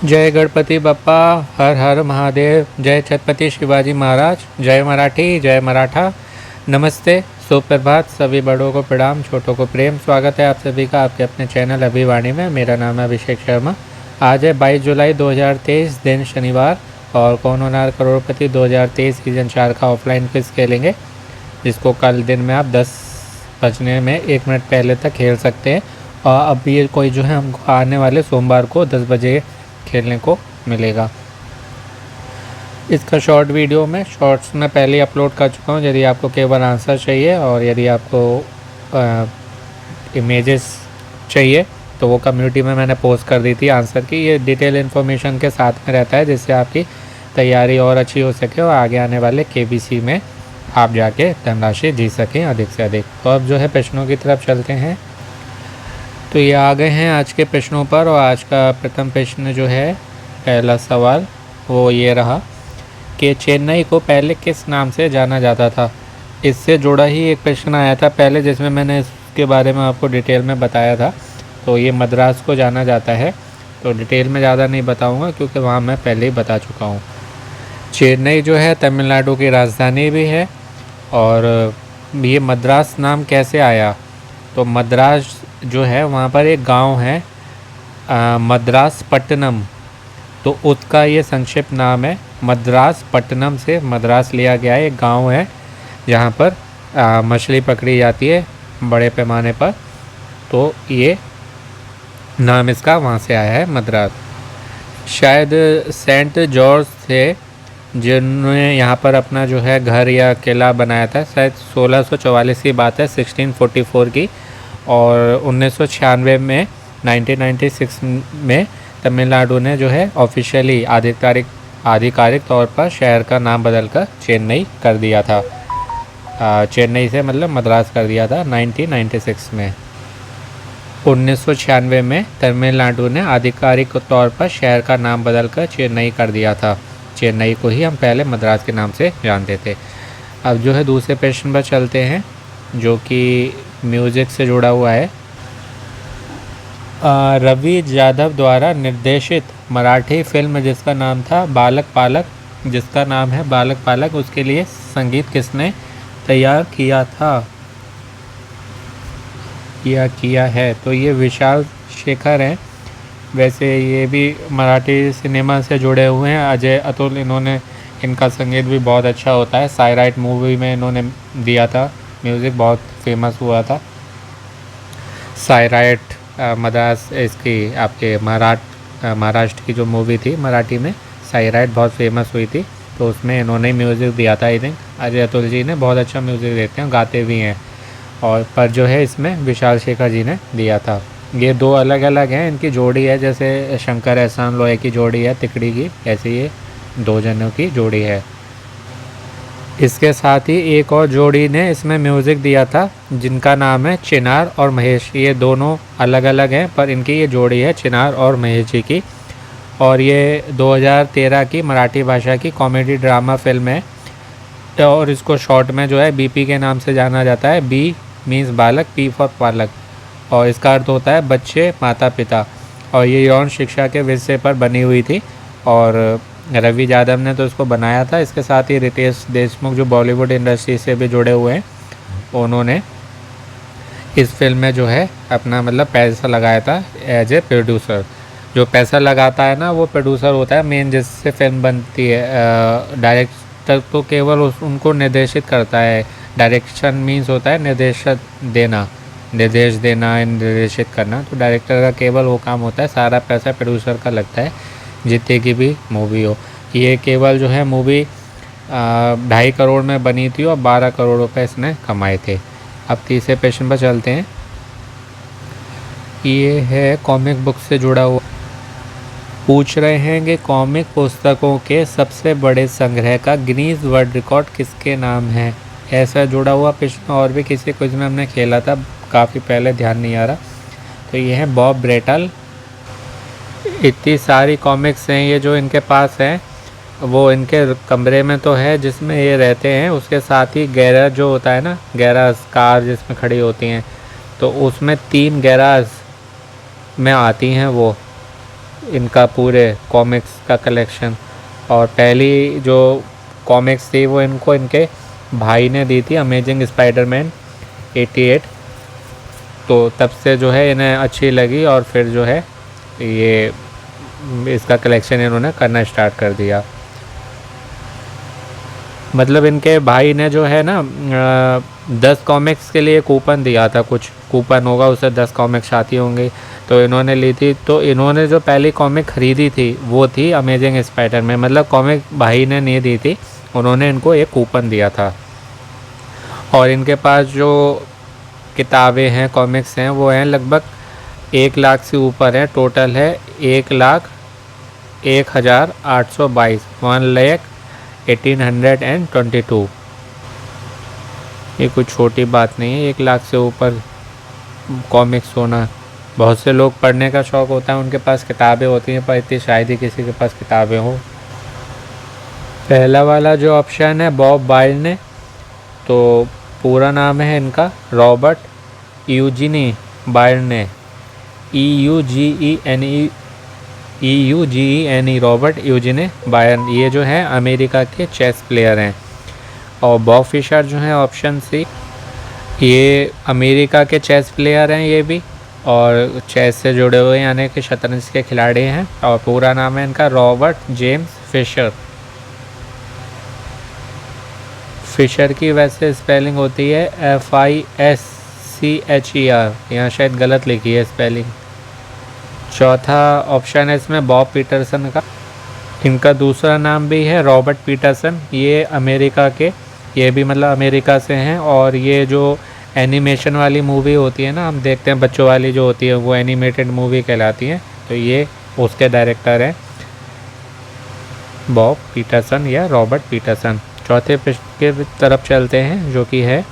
जय गणपति बप्पा, हर हर महादेव, जय छत्रपति शिवाजी महाराज, जय मराठी, जय मराठा। नमस्ते, सुप्रभात, सभी बड़ों को प्रणाम, छोटों को प्रेम। स्वागत है आप सभी का आपके अपने चैनल अभिवाणी में। मेरा नाम है अभिषेक शर्मा। आज है 22 जुलाई 2023, दिन शनिवार, और कौन होना करोड़पति 2023 सीजन 4 का ऑफलाइन क्विज खेलेंगे, जिसको कल दिन में आप 10 बजने में 1 मिनट पहले तक खेल सकते हैं। और अब ये कोई जो है हमको आने वाले सोमवार को 10 बजे खेलने को मिलेगा। इसका शॉर्ट वीडियो में शॉर्ट्स में पहले अपलोड कर चुका हूँ, यदि आपको केवल आंसर चाहिए और यदि आपको इमेजेस चाहिए तो वो कम्युनिटी में मैंने पोस्ट कर दी थी आंसर की। ये डिटेल इन्फॉर्मेशन के साथ में रहता है, जिससे आपकी तैयारी और अच्छी हो सके और आगे आने वाले केबीसी में आप जाके धनराशि जीत सकें अधिक से अधिक। तो अब जो है प्रश्नों की तरफ चलते हैं। तो ये आ गए हैं आज के प्रश्नों पर, और आज का प्रथम प्रश्न जो है, पहला सवाल वो ये रहा कि चेन्नई को पहले किस नाम से जाना जाता था। इससे जुड़ा ही एक प्रश्न आया था पहले, जिसमें मैंने इसके बारे में आपको डिटेल में बताया था। तो ये मद्रास को जाना जाता है, तो डिटेल में ज़्यादा नहीं बताऊँगा क्योंकि वहाँ मैं पहले ही बता चुका हूँ। चेन्नई जो है तमिलनाडु की राजधानी भी है। और ये मद्रास नाम कैसे आया, तो मद्रास जो है वहाँ पर एक गांव है मद्रास पट्टनम, तो उसका ये संक्षिप्त नाम है मद्रास पट्टनम, से मद्रास लिया गया है। एक गांव है जहाँ पर मछली पकड़ी जाती है बड़े पैमाने पर, तो ये नाम इसका वहाँ से आया है मद्रास। शायद सेंट जॉर्ज थे जिन्होंने यहाँ पर अपना जो है घर या किला बनाया था। शायद 1644 की बात है, 1644 की। और 1996 में 1996 में तमिलनाडु ने जो है ऑफिशियली आधिकारिक तौर पर शहर का नाम बदलकर चेन्नई कर दिया था। चेन्नई से मतलब मद्रास कर दिया था 1996 में। 1996 में तमिलनाडु ने आधिकारिक तौर पर शहर का नाम बदलकर चेन्नई कर दिया था। चेन्नई को ही हम पहले मद्रास के नाम से जानते थे। अब जो है दूसरे प्रश्न पर चलते हैं, जो कि म्यूज़िक से जुड़ा हुआ है। रवि यादव द्वारा निर्देशित मराठी फिल्म जिसका नाम था बालक पालक, उसके लिए संगीत किसने तैयार किया है, तो ये विशाल शेखर हैं। वैसे ये भी मराठी सिनेमा से जुड़े हुए हैं, अजय अतुल। इनका संगीत भी बहुत अच्छा होता है। साइराइट मूवी में इन्होंने दिया था म्यूज़िक, बहुत फेमस हुआ था साइराइट। मद्रास इसकी आपके महाराष्ट्र की जो मूवी थी मराठी में, साइराइट बहुत फेमस हुई थी, तो उसमें इन्होंने म्यूज़िक दिया था। आई थिंक अजय अतुल जी ने बहुत अच्छा म्यूज़िक देते हैं, गाते भी हैं। और पर जो है इसमें विशाल शेखर जी ने दिया था। ये दो अलग अलग हैं, इनकी जोड़ी है, जैसे शंकर एहसान लोहे की जोड़ी है तिकड़ी की, ऐसे ये दो जनों की जोड़ी है। इसके साथ ही एक और जोड़ी ने इसमें म्यूज़िक दिया था, जिनका नाम है चिनार और महेश। ये दोनों अलग अलग हैं, पर इनकी ये जोड़ी है चिनार और महेश जी की। और ये 2013 की मराठी भाषा की कॉमेडी ड्रामा फिल्म है, और इसको शॉर्ट में जो है बीपी के नाम से जाना जाता है। बी मीन्स बालक, पी फॉर पालक, और इसका अर्थ होता है बच्चे माता पिता। और ये यौन शिक्षा के विषय पर बनी हुई थी, और रवि यादव ने तो इसको बनाया था। इसके साथ ही रितेश देशमुख जो बॉलीवुड इंडस्ट्री से भी जुड़े हुए हैं, उन्होंने इस फिल्म में जो है अपना मतलब पैसा लगाया था एज ए प्रोड्यूसर। जो पैसा लगाता है ना, वो प्रोड्यूसर होता है मेन, जिससे फिल्म बनती है। डायरेक्टर तो केवल उनको निर्देशित करता है। डायरेक्शन मीन्स होता है निर्देश देना, निर्देशित करना। तो डायरेक्टर का केवल वो काम होता है, सारा पैसा प्रोड्यूसर का लगता है जितने की भी मूवी हो। ये केवल जो है मूवी 2.5 करोड़ में बनी थी और 12 करोड़ रुपए इसने कमाए थे। अब तीसरे प्रश्न पर चलते हैं। ये है कॉमिक बुक से जुड़ा हुआ, पूछ रहे हैं कि कॉमिक पुस्तकों के सबसे बड़े संग्रह का गिनीज वर्ल्ड रिकॉर्ड किसके नाम है। ऐसा जुड़ा हुआ प्रश्न और भी किसी क्विज में हमने खेला था काफ़ी पहले, ध्यान नहीं आ रहा। तो ये है बॉब ब्रेटल। इतनी सारी कॉमिक्स हैं ये जो इनके पास हैं, वो इनके कमरे में तो है जिसमें ये रहते हैं। उसके साथ ही गैराज जो होता है ना, गैराज कार जिसमें खड़ी होती हैं, तो उसमें 3 गैराज में आती हैं वो। इनका पूरे कॉमिक्स का कलेक्शन। और पहली जो कॉमिक्स थी वो इनको इनके भाई ने दी थी, अमेजिंग स्पाइडरमैन 88। तो तब से जो है इन्हें अच्छी लगी और फिर जो है ये इसका कलेक्शन इन्होंने करना स्टार्ट कर दिया। मतलब इनके भाई ने जो है ना 10 कॉमिक्स के लिए कूपन दिया था, कुछ कूपन होगा उससे 10 कॉमिक्स आती होंगी, तो इन्होंने ली थी। तो इन्होंने जो पहली कॉमिक ख़रीदी थी वो थी अमेजिंग स्पाइडरमैन, मतलब कॉमिक भाई ने नहीं दी थी, उन्होंने इनको एक कूपन दिया था। और इनके पास जो किताबें हैं, कॉमिक्स हैं, वो हैं लगभग 1 लाख से ऊपर है। टोटल है 1,01,822, 1,18,22। ये कुछ छोटी बात नहीं है 1 लाख से ऊपर कॉमिक्स होना। बहुत से लोग पढ़ने का शौक़ होता है, उनके पास किताबें होती हैं, पर इतनी शायद ही किसी के पास किताबें हो। पहला वाला जो ऑप्शन है बॉब बायर्ने, तो पूरा नाम है इनका रॉबर्ट यूजीनी बायर्ने, EUGENE, रॉबर्ट यूजीनी बायर्न। ये जो है अमेरिका के चेस प्लेयर हैं। और बॉब फिशर जो है ऑप्शन सी, ये अमेरिका के चेस प्लेयर हैं ये भी, और चेस से जुड़े हुए यानी कि शतरंज के खिलाड़ी हैं। और पूरा नाम है इनका रॉबर्ट जेम्स फिशर। फिशर की वैसे स्पेलिंग होती है FISCHER, यहाँ शायद गलत लिखी है स्पेलिंग। चौथा ऑप्शन है इसमें बॉब पीटरसन का। इनका दूसरा नाम भी है रॉबर्ट पीटरसन। ये अमेरिका के, ये भी मतलब अमेरिका से हैं। और ये जो एनिमेशन वाली मूवी होती है ना, हम देखते हैं बच्चों वाली जो होती है, वो एनिमेटेड मूवी कहलाती है, तो ये उसके डायरेक्टर हैं बॉब पीटरसन या रॉबर्ट पीटरसन। चौथे प्रश्न के तरफ चलते हैं जो कि है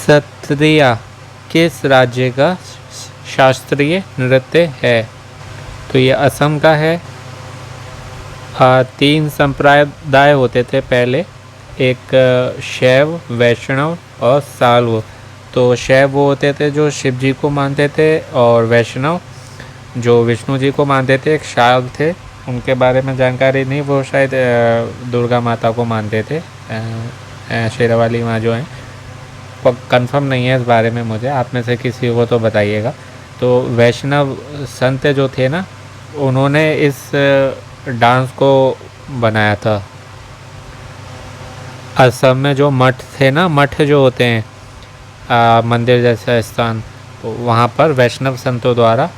सत्रिया किस राज्य का शास्त्रीय नृत्य है? तो ये असम का है। 3 संप्रदाय होते थे पहले, एक शैव, वैष्णव और साल्व। तो शैव वो होते थे जो शिव जी को मानते थे, और वैष्णव जो विष्णु जी को मानते थे। एक शाल्व थे, उनके बारे में जानकारी नहीं, वो शायद दुर्गा माता को मानते थे, शेरावाली माँ जो हैं। कंफर्म नहीं है इस बारे में मुझे, आप में से किसी को तो बताइएगा। तो वैष्णव संत जो थे ना, उन्होंने इस डांस को बनाया था। असम में जो मठ थे ना, मठ जो होते हैं मंदिर जैसा स्थान, तो वहाँ पर वैष्णव संतों द्वारा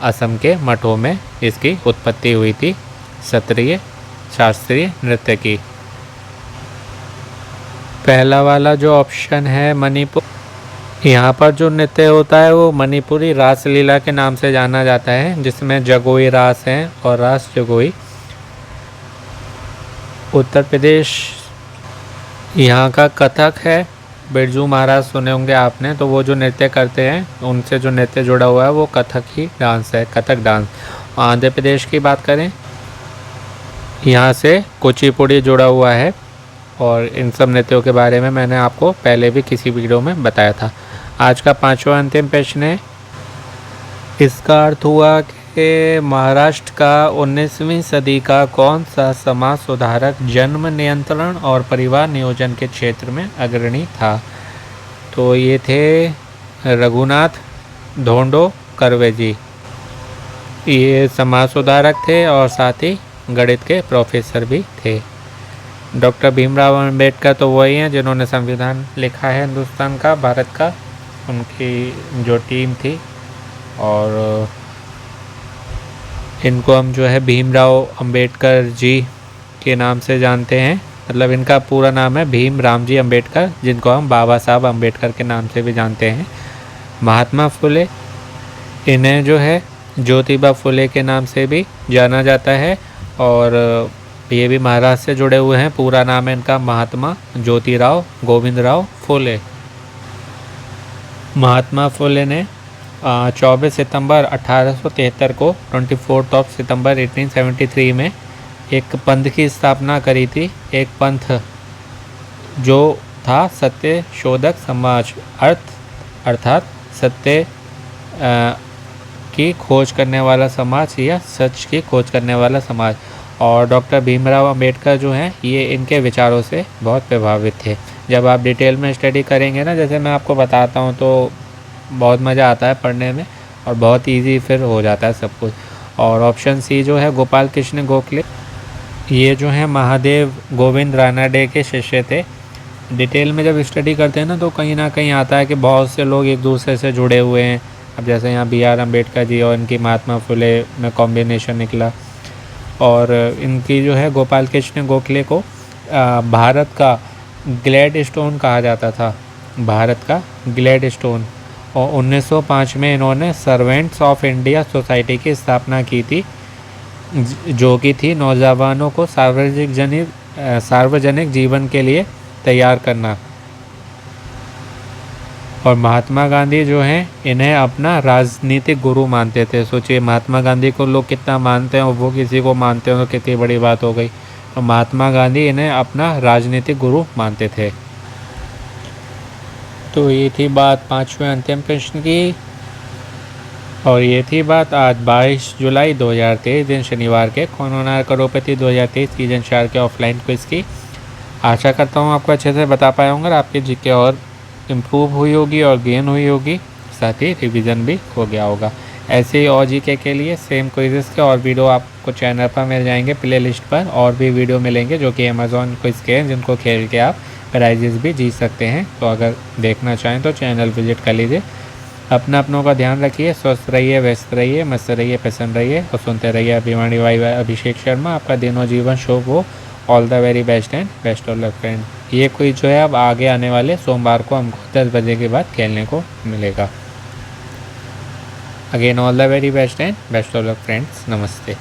असम के मठों में इसकी उत्पत्ति हुई थी, सत्रिय शास्त्रीय नृत्य की। पहला वाला जो ऑप्शन है मणिपुर, यहाँ पर जो नृत्य होता है वो मणिपुरी रासलीला के नाम से जाना जाता है, जिसमें जगोई रास हैं और रास जगोई। उत्तर प्रदेश, यहाँ का कथक है। बिरजू महाराज सुने होंगे आपने, तो वो जो नृत्य करते हैं उनसे जो नृत्य जुड़ा हुआ है वो कथक ही डांस है, कथक डांस। आंध्र प्रदेश की बात करें, यहाँ से कुचिपुड़ी जुड़ा हुआ है। और इन सब नृत्यों के बारे में मैंने आपको पहले भी किसी वीडियो में बताया था। आज का 5वां अंतिम प्रश्न है, इसका अर्थ हुआ कि महाराष्ट्र का 19वीं सदी का कौन सा समाज सुधारक जन्म नियंत्रण और परिवार नियोजन के क्षेत्र में अग्रणी था? तो ये थे रघुनाथ धोंडो कर्वे जी। ये समाज सुधारक थे और साथ ही गणित के प्रोफेसर भी थे। डॉक्टर भीमराव अंबेडकर तो वही हैं जिन्होंने संविधान लिखा है हिंदुस्तान का, भारत का। उनकी जो टीम थी, और इनको हम जो है भीमराव अंबेडकर जी के नाम से जानते हैं। मतलब इनका पूरा नाम है भीम रामजी अंबेडकर, जिनको हम बाबा साहब अंबेडकर के नाम से भी जानते हैं। महात्मा फुले, इन्हें जो है ज्योतिबा फुले के नाम से भी जाना जाता है, और ये भी महाराष्ट्र से जुड़े हुए हैं। पूरा नाम है इनका महात्मा ज्योतिराव गोविंदराव फुले। महात्मा फुले ने 24 सितंबर 1873 को 24 सितंबर 1873 में एक पंथ की स्थापना करी थी। एक पंथ जो था सत्य शोधक समाज, अर्थात सत्य की खोज करने वाला समाज या सच की खोज करने वाला समाज। और डॉक्टर भीमराव अंबेडकर जो हैं ये इनके विचारों से बहुत प्रभावित थे। जब आप डिटेल में स्टडी करेंगे ना, जैसे मैं आपको बताता हूँ, तो बहुत मज़ा आता है पढ़ने में और बहुत इजी फिर हो जाता है सब कुछ। और ऑप्शन सी जो है गोपाल कृष्ण गोखले, ये जो है महादेव गोविंद रानडे के शिष्य थे। डिटेल में जब स्टडी करते हैं ना कहीं आता है कि बहुत से लोग एक दूसरे से जुड़े हुए हैं। अब जैसे यहाँ बी आर अम्बेडकर जी और इनकी महात्मा फुले में कॉम्बिनेशन निकला। और इनकी जो है गोपाल कृष्ण गोखले को भारत का ग्लैड स्टोन कहा जाता था, भारत का ग्लैड स्टोन। और 1905 में इन्होंने सर्वेंट्स ऑफ इंडिया सोसाइटी की स्थापना की थी, जो कि थी नौजवानों को सार्वजनिक जीवन के लिए तैयार करना। और महात्मा गांधी जो हैं इन्हें अपना राजनीतिक गुरु मानते थे। सोचिए महात्मा गांधी को लोग कितना मानते हैं और वो किसी को मानते हैं तो कितनी बड़ी बात हो गई। तो महात्मा गांधी इन्हें अपना राजनीतिक गुरु मानते थे। तो ये थी बात पांचवें अंतिम प्रश्न की। और ये थी बात आज 22 जुलाई 2023 दिन शनिवार के कौन करोड़पति 2023 सीजन 4 के ऑफलाइन क्विज की। आशा करता हूँ आपको अच्छे से बता पाया होंगे, आपकी जीके और इम्प्रूव हुई होगी और गेन हुई होगी, साथ ही रिवीजन भी हो गया होगा। ऐसे ही और जीके के लिए सेम क्विज़ेस के और वीडियो आपको चैनल पर मिल जाएंगे प्ले लिस्ट पर। और भी वीडियो मिलेंगे जो कि अमेज़ॉन क्विज़ के हैं, जिनको खेल के आप प्राइजेस भी जीत सकते हैं। तो अगर देखना चाहें तो चैनल विजिट कर लीजिए। अपनों का ध्यान रखिए, स्वस्थ रहिए, व्यस्त रहिए, मस्त रहिए, प्रसन्न रहिए और सुनते रहिए अभिमानी भाई अभिषेक शर्मा। आपका दिन और जीवन शुभ हो। All the very best and best of luck friend. ये कोई जो है अब आगे आने वाले सोमवार को हमको 10 बजे के बाद खेलने को मिलेगा। Again all the very best and best of luck friends. नमस्ते।